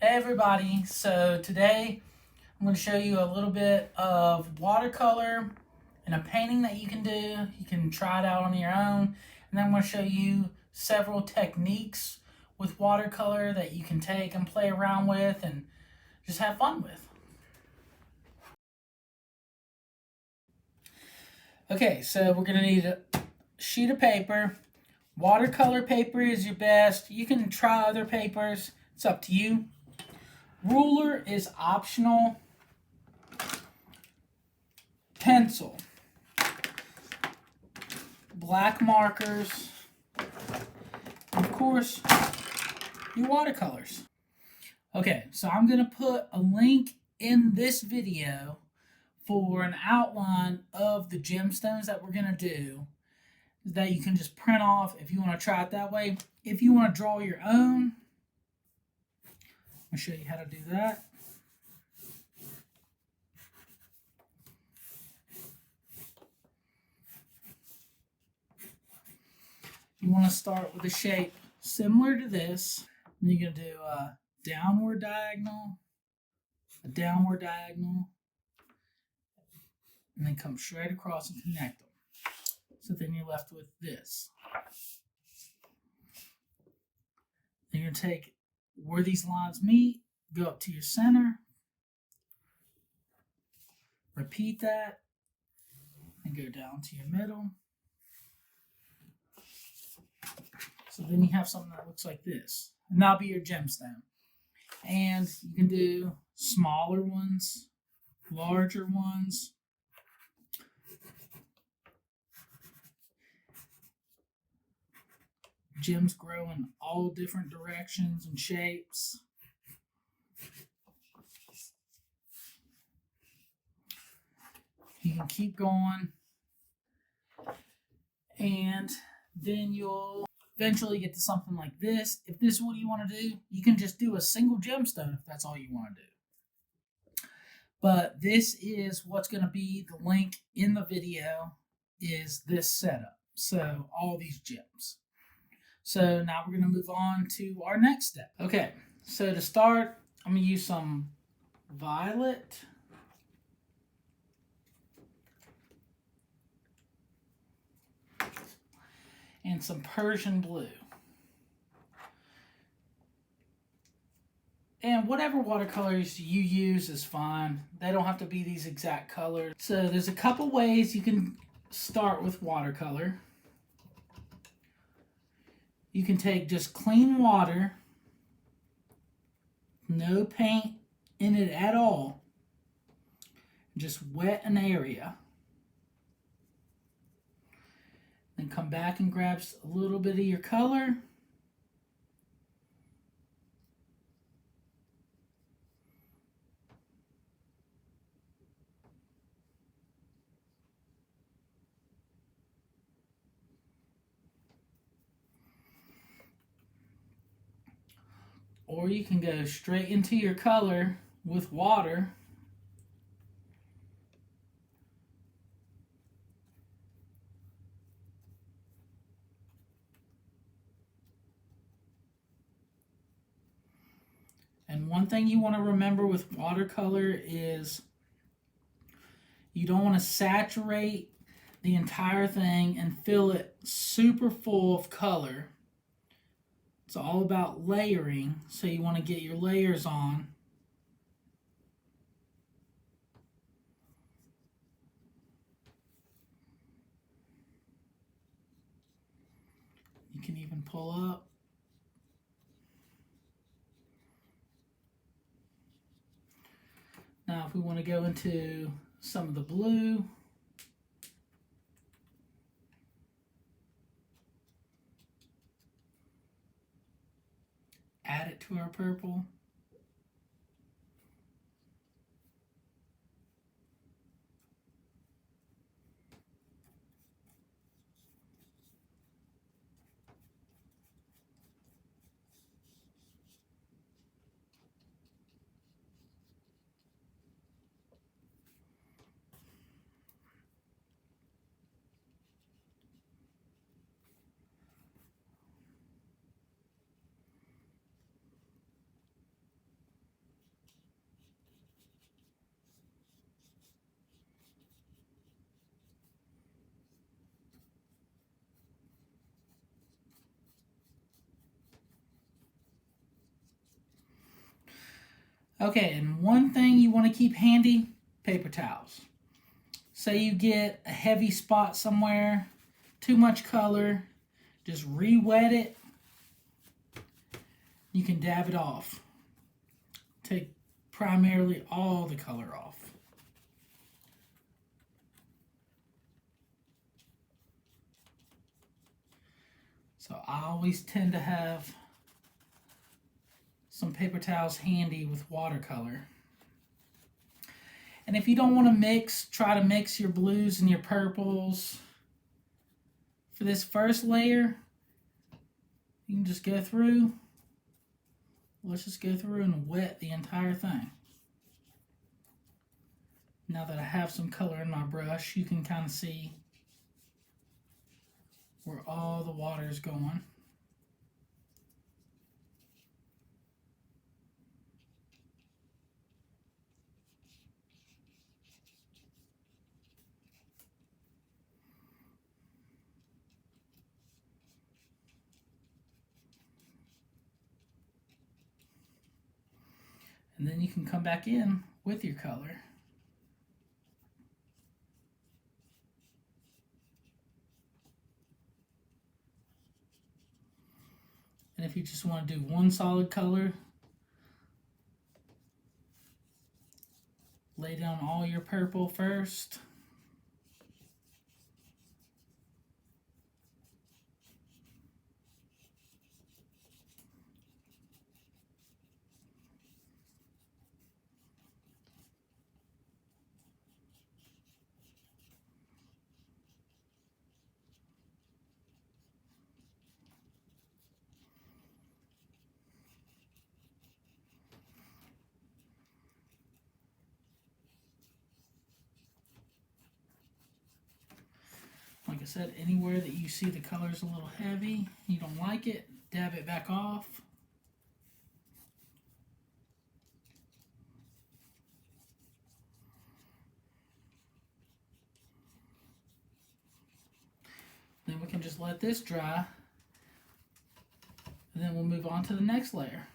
Hey everybody, so today I'm going to show you a little bit of watercolor and a painting that you can do. You can try it out on your own, and then I'm going to show you several techniques with watercolor that you can take and play around with and just have fun with. Okay, so we're going to need a sheet of paper. Watercolor paper is your best. You can try other papers, it's up to you. Ruler is optional. Pencil, black markers, and of course, your watercolors. Okay, so I'm going to put a link in this video for an outline of the gemstones that we're going to do that you can just print off if you want to try it that way. If you want to draw your own, I'll show you how to do that. You want to start with a shape similar to this. And you're going to do a downward diagonal, and then come straight across and connect them. So then you're left with this. Then you're going to take where these lines meet, go up to your center, repeat that, and go down to your middle. So then you have something that looks like this. And that'll be your gemstone. And you can do smaller ones, larger ones. Gems grow in all different directions and shapes. You can keep going, and then you'll eventually get to something like this. If this is what you want to do, you can just do a single gemstone if that's all you want to do. But this is what's going to be the link in the video, is this setup. So all these gems. So now we're going to move on to our next step. Okay, so to start, I'm going to use some violet. And some Persian blue. And whatever watercolors you use is fine. They don't have to be these exact colors. So there's a couple ways you can start with watercolor. You can take just clean water, no paint in it at all, just wet an area. Then come back and grab a little bit of your color. Or you can go straight into your color with water. And one thing you want to remember with watercolor is you don't want to saturate the entire thing and fill it super full of color. It's all about layering, so you want to get your layers on. You can even pull up. Now if we want to go into some of the blue, add it to our purple. Okay, and one thing you want to keep handy, paper towels. Say you get a heavy spot somewhere, too much color, just re-wet it. You can dab it off. Take primarily all the color off. So I always tend to have some paper towels handy with watercolor. And if you don't want to mix, try to mix your blues and your purples. For this first layer, you can just go through. Let's just go through and wet the entire thing. Now that I have some color in my brush, you can kind of see where all the water is going. And then you can come back in with your color. And if you just want to do one solid color, lay down all your purple first. Like I said, anywhere that you see the color's a little heavy, you don't like it, dab it back off. Then we can just let this dry, and then we'll move on to the next layer.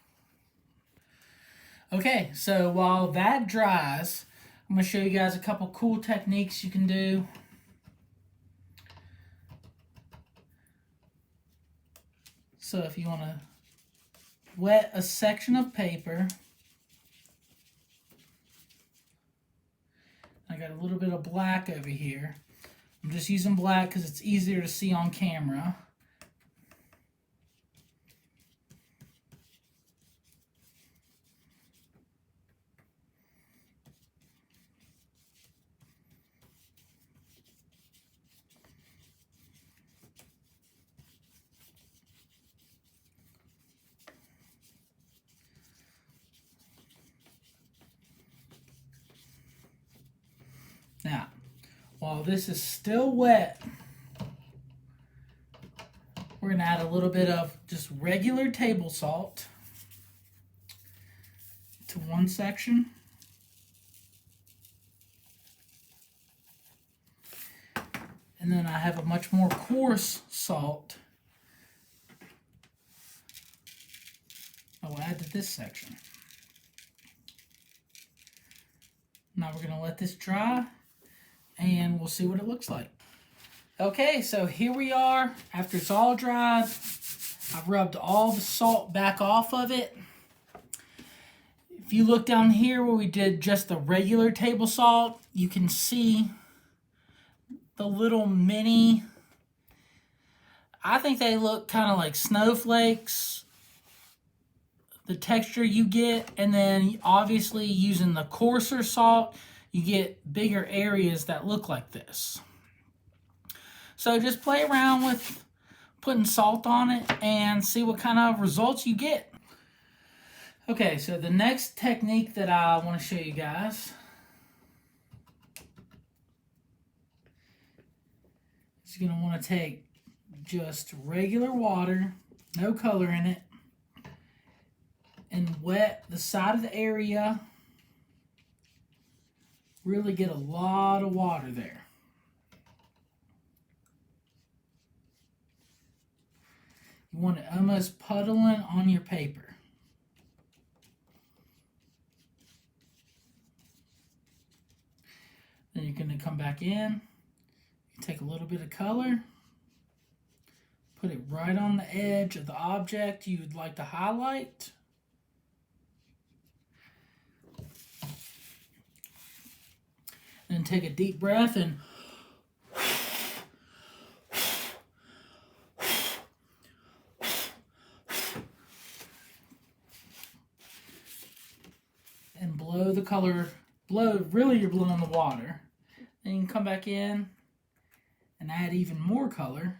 Okay, so while that dries, I'm going to show you guys a couple cool techniques you can do. So if you want to wet a section of paper, I got a little bit of black over here. I'm just using black because it's easier to see on camera. Now, while this is still wet, we're going to add a little bit of just regular table salt to one section. And then I have a much more coarse salt I will add to this section. Now we're going to let this dry and we'll see what it looks like. Okay, so here we are. After it's all dried, I've rubbed all the salt back off of it. If you look down here where we did just the regular table salt, you can see the little mini, I think they look kind of like snowflakes, the texture you get, and then obviously using the coarser salt, you get bigger areas that look like this. So just play around with putting salt on it and see what kind of results you get. Okay, so the next technique that I want to show you guys is you're going to want to take just regular water, no color in it, and wet the side of the area. Really get a lot of water there. You want it almost puddling on your paper. Then you're going to come back in, take a little bit of color, put it right on the edge of the object you would like to highlight. Then take a deep breath and blow the color, really you're blowing the water. Then you can come back in and add even more color.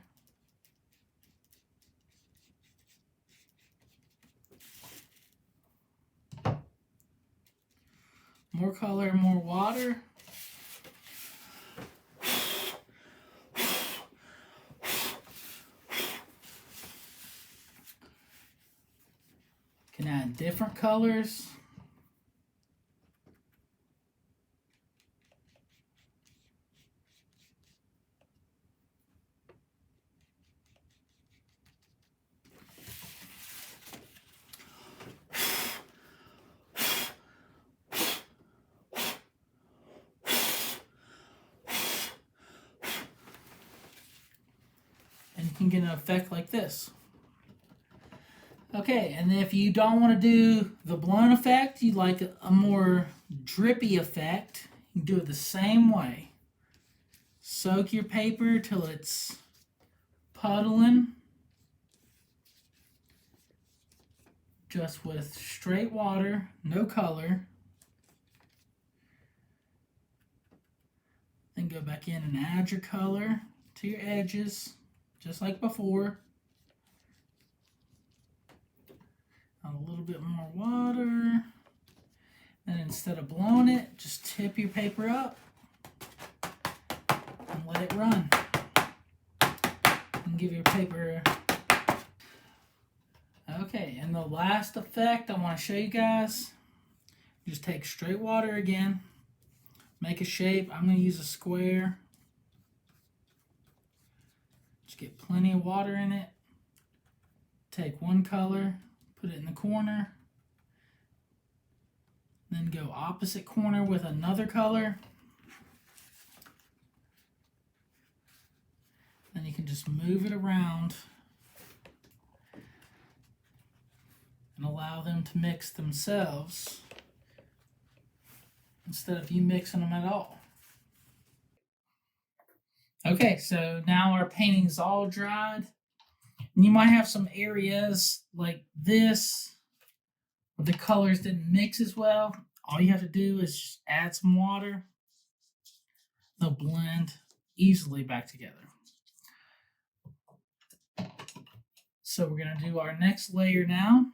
More color, more water. Can add different colors. And you can get an effect like this. Okay, and if you don't want to do the blown effect, you'd like a more drippy effect, you can do it the same way. Soak your paper till it's puddling, just with straight water, no color. Then go back in and add your color to your edges, just like before. Add a little bit more water. And instead of blowing it, just tip your paper up and let it run. And give your paper. Okay, and the last effect I want to show you guys, just take straight water again, make a shape. I'm going to use a square. Just get plenty of water in it. Take one color, put it in the corner, then go opposite corner with another color. Then you can just move it around and allow them to mix themselves instead of you mixing them at all. Okay, so now our painting is all dried. And you might have some areas like this where the colors didn't mix as well. All you have to do is just add some water. They'll blend easily back together. So we're going to do our next layer now.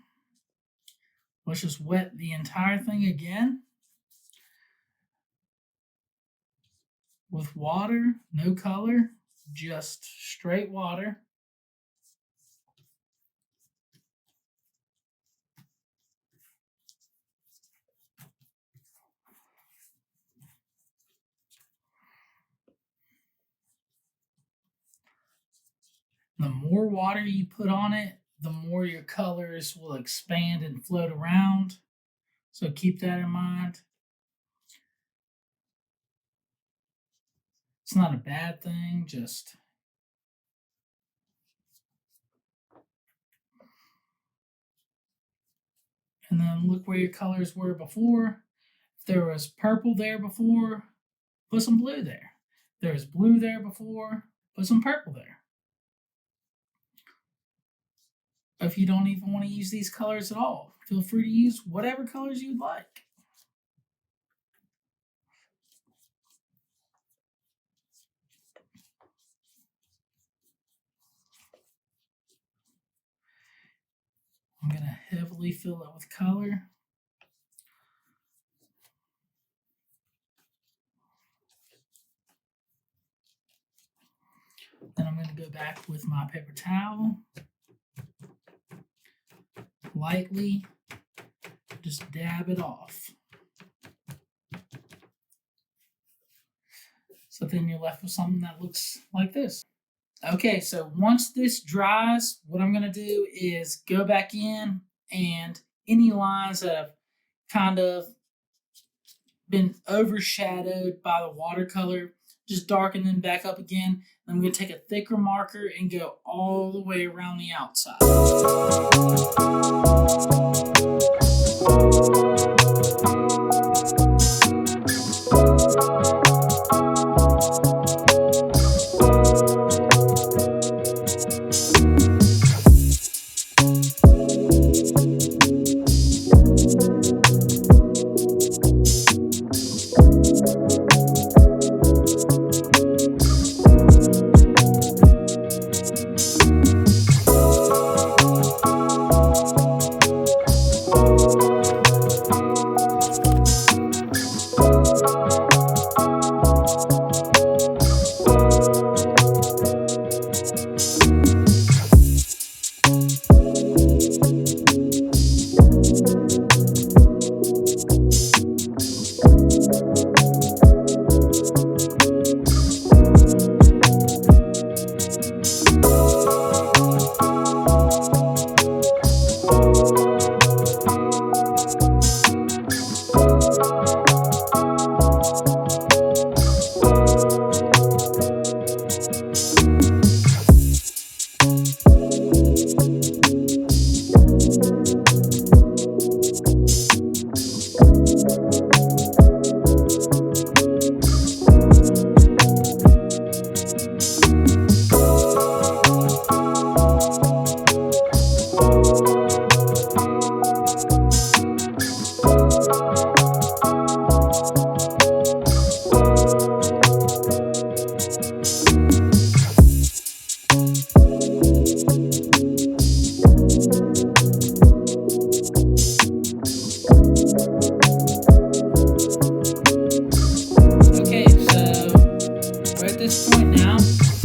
Let's just wet the entire thing again with water, no color, just straight water. The more water you put on it, the more your colors will expand and float around. So keep that in mind. It's not a bad thing, just and then look where your colors were before. If there was purple there before, put some blue there. If there was blue there before, put some purple there. If you don't even want to use these colors at all, feel free to use whatever colors you'd like. I'm going to heavily fill it with color. Then I'm going to go back with my paper towel. Lightly, just dab it off. So then you're left with something that looks like this. Okay, so once this dries, what I'm going to do is go back in and any lines that have kind of been overshadowed by the watercolor. Just darken them back up again. I'm going to take a thicker marker and go all the way around the outside.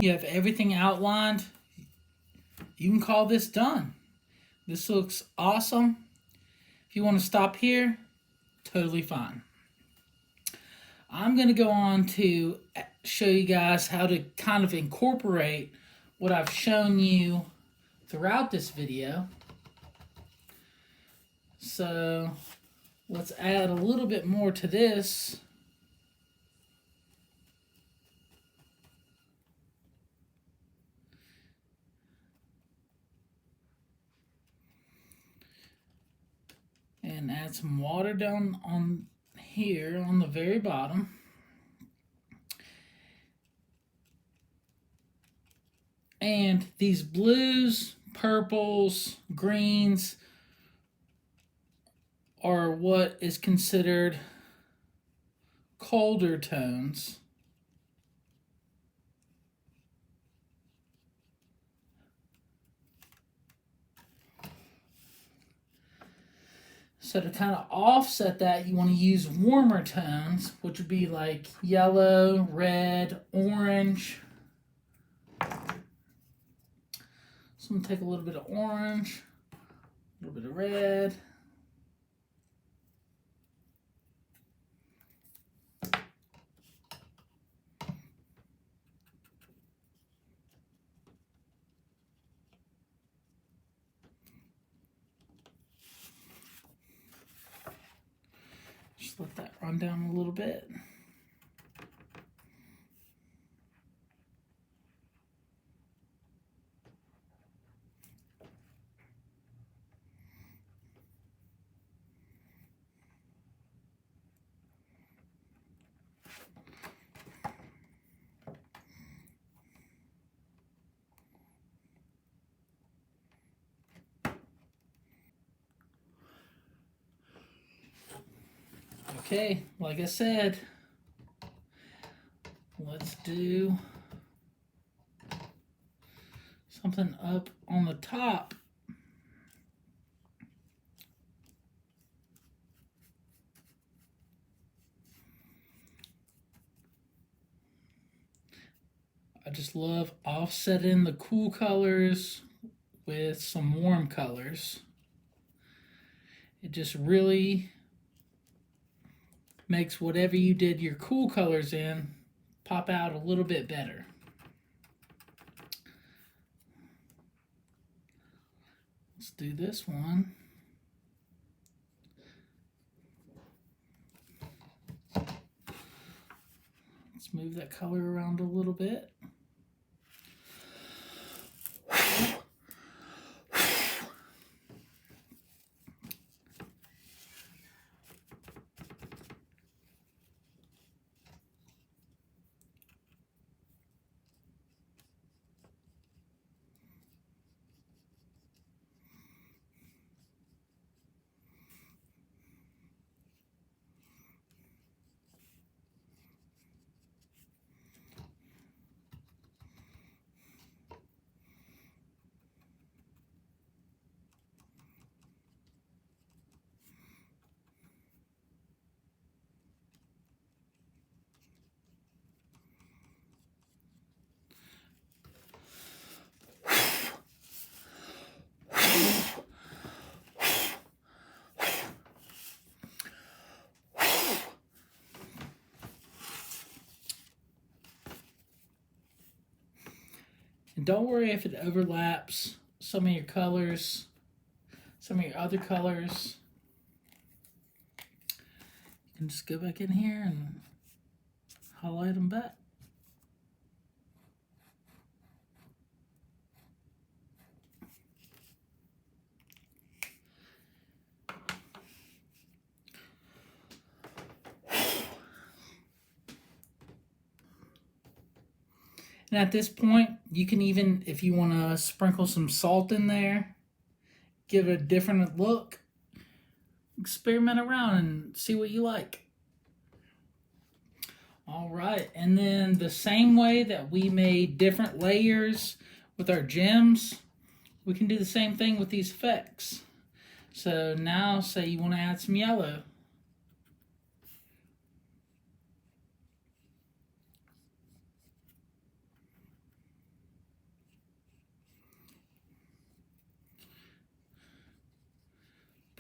You have everything outlined. You can call this done. This looks awesome. If you want to stop here, totally fine. I'm going to go on to show you guys how to kind of incorporate what I've shown you throughout this video. So let's add a little bit more to this. And add some water down on here on the very bottom. And these blues, purples, greens are what is considered colder tones. So to kind of offset that, you want to use warmer tones, which would be like yellow, red, orange. So I'm going to take a little bit of orange, a little bit of red. Just let that run down a little bit. Okay, like I said, let's do something up on the top. I just love offsetting the cool colors with some warm colors. It just really makes whatever you did your cool colors in pop out a little bit better. Let's do this one. Let's move that color around a little bit. And don't worry if it overlaps some of your colors, some of your other colors. You can just go back in here and highlight them back. And at this point, you can even, if you want to sprinkle some salt in there, give it a different look, experiment around and see what you like. All right, and then the same way that we made different layers with our gems, we can do the same thing with these effects. So now, say you want to add some yellow.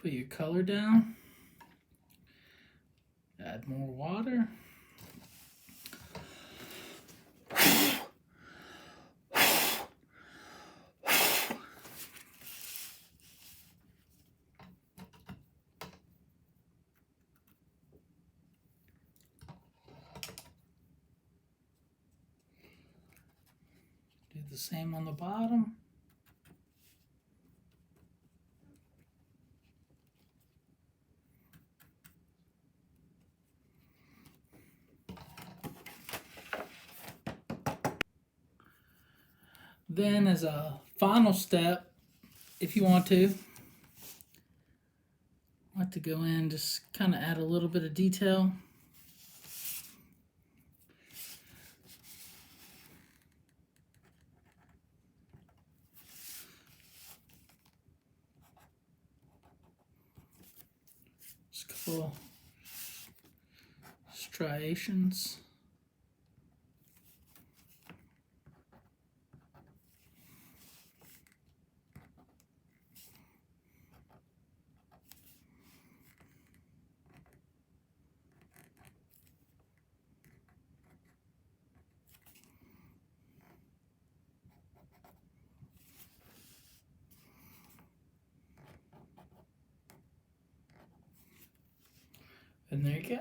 Put your color down. Add more water. Do the same on the bottom. Then as a final step, if you want to, I like to go in, just kind of add a little bit of detail. Just a couple striations. And there you go.